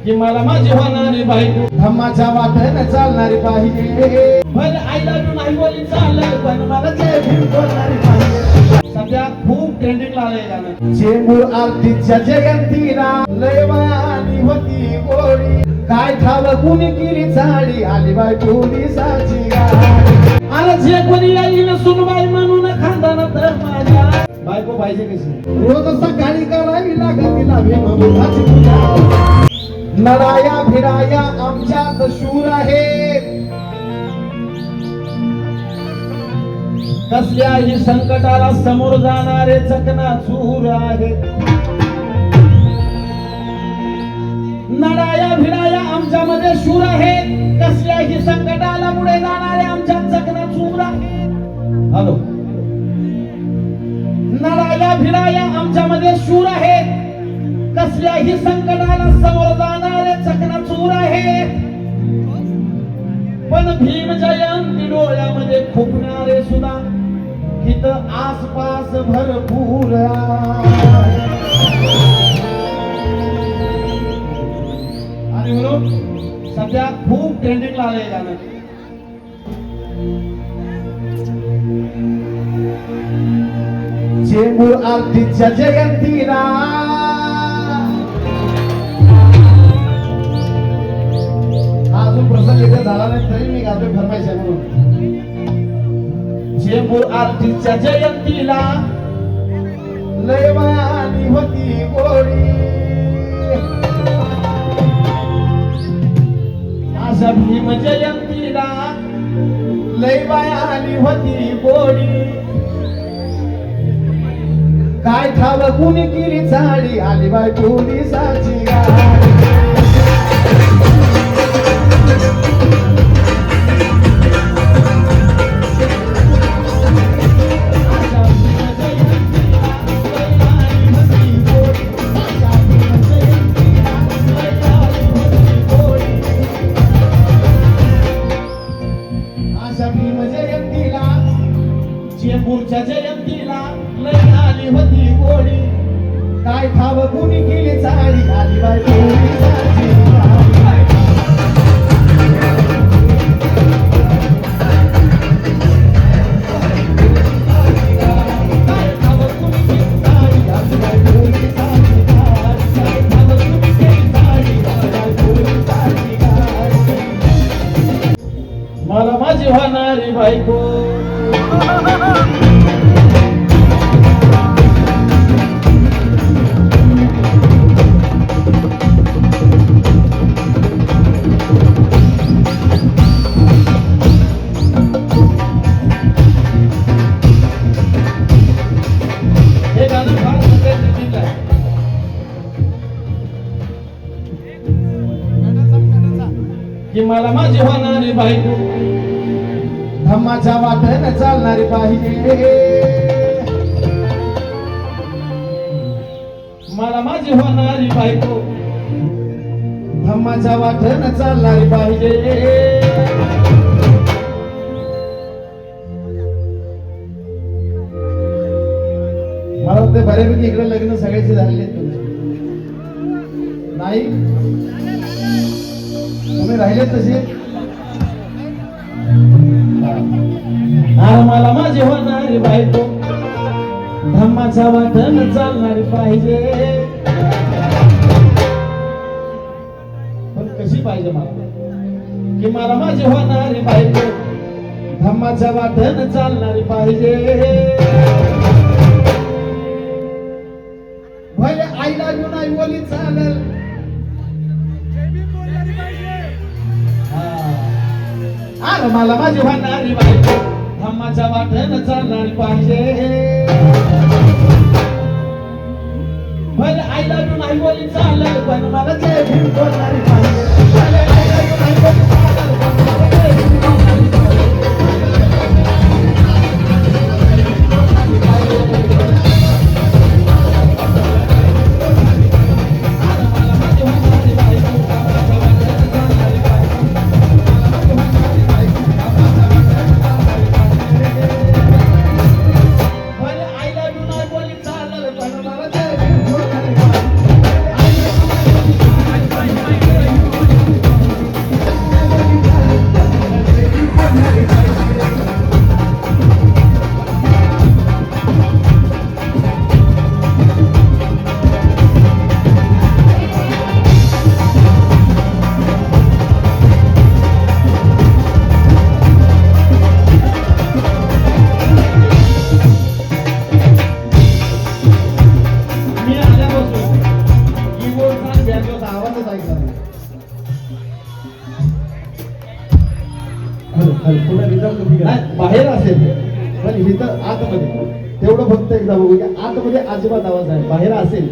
की मला माझी होणारी बायको धम्माच्या वाटेने चालणारी पाहिजे. भले आईला तू नाही बोली चाललं पण मला जय भीम बोलणारी पाहिजे. सध्या खूप ट्रेंडिंगला आलंय गाणं. चेंबूर आरतीच्या जयंतीला लय मायानी होती गोडी. काय ठाव कुणी केली चाळी आली बाय पोलिसाची गाडी. अरे जे कोणी येईल सुनबाई म्हणून खानदान तर माझ्या बायको पाहिजे कशी. रोज सकाळी करावी लागत तिला भीममुखाची पूजा. नराया भिराया आमच्यात शूर आहे. कसल्याही संकटाला समोर जाणारे चकनाचूर आहेत. नराया भिराया आमच्यामध्ये शूर आहेत. कसल्याही संकटाला पुढे जाणारे आमच्या चकनाचूर आहेत. हॅलो, नराया भिराया आमच्यामध्ये शूर आहेत. कसल्याही संकटाला समोर जाणारे चकनाचूर आहेत. पण भीम जयंती डोळ्यामध्ये खुपणारे सुद्धा इथं आसपास भरपूर आहे. आणि म्हणून सध्या खूप ट्रेंडिंगला आलंय गाणं. चेंबूर आरतीच्या जयंतीला अजून प्रसंग इथे झाला नाही तरी मी गातो फरमाईश आहे म्हणून. चेंबूर आरतीच्या जयंतीला लय मायानी होती गोडी. अशा भीम जयंतीला लय मायानी होती गोडी. काय ठाव कुणी केली चाळी आली बाय पोलिसाची गाडी. चेंबूरच्या जयंतीला लय आली होती गोडी. काय ठाव कुणी केली चाळी आली बाय पोलिसाची गाडी. मला माझी होणारी बायको हे गाणं फार ट्रेंडिंगला आहे. की मला माझी होणारी बायको धम्माच्या वाटेने चालणारी पाहिजे. मला माझी होणारी बायको धम्माच्या वाटेने चालणारी पाहिजे. मला वाटतं बऱ्यापैकी इकडे लग्न सगळ्याचे झालेले आहेत तुमचे. नाही तुम्ही राहिले तसे. अरे मला माझी होणारी बायको धम्माच्या वाटेने चालणारी पाहिजे. पण कशी पाहिजे मला. की मला माझी होणारी बायको धम्माच्या वाटेने चालणारी पाहिजे. भले आईला घेऊन आई बोली चालेल. अरे मला माझी होणारी बायको धम्माच्या वाटेने चालणारी पाहिजे. भले आईला तू नाही बोली चालेल पण मला जय भीम बोलणारी पाहिजे. भले आईला तू नाही बोली चालेल पण मला जय भीम बोलणारी मला पुन्हा रिझल्ट कधी घ्या. नाही बाहेर असेल पण इथं आतमध्ये तेवढं फक्त एकदा बघू की आतमध्ये अजिबात आवाज आहे बाहेर असेल.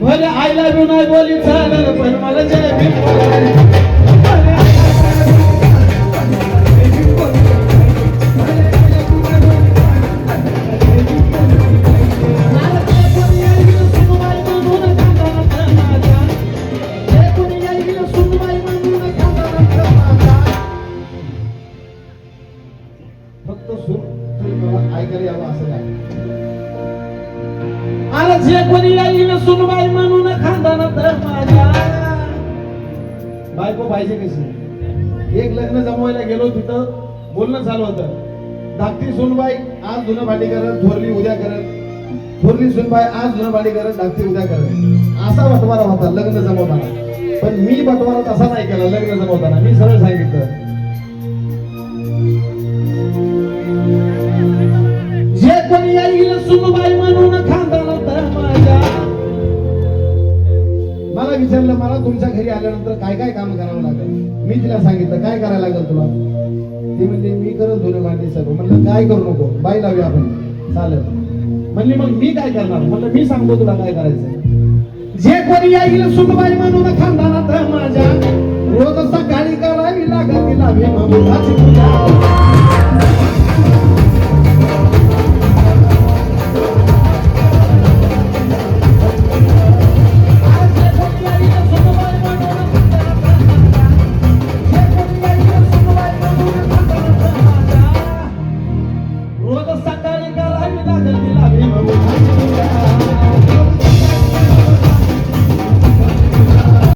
भले आय लव्ह यू नाही बोली चालेल पण मला जय भीम बोलायला. भले I love you नाही बोली फक्त सूर तुम्ही ऐकायला यावं असं नाही. अरे जे कोणी येईल सुनबाई म्हणून खानदानात माझ्या. बायको पाहिजे कशी. एक लग्न जमवायला गेलो तिथं बोलणं चालू होतं. धाकटी सुनबाई आज धुणं भांडी करत थोरली उद्या करत. थोरली सुनबाई आज धुणं भांडी करत धाकटी उद्या करत. असा बटवारा होता लग्न जमवताना. पण मी बटवारा तसा नाही केला लग्न जमवताना. मी सरळ सांगितलं जे कोणी येईल सुनबाई म्हणून खानदानात माझ्या. मला विचारलं मला तुमच्या घरी आल्यानंतर काय काय काम करावं लागेल. मी तिला सांगितलं काय करायला लागेल तुला. ती म्हणली मी करत धुणं भांडी सर्व. म्हणलं काय करू नको बाई लावूया आपण चालेल. म्हणली मग मी काय करणार. म्हणलं मी सांगतो तुला काय करायचं. जे कोणी येईल सुनबाई म्हणून खानदानात माझ्या. रोज सकाळी करावी लागत तिला भीमभूताची पूजा.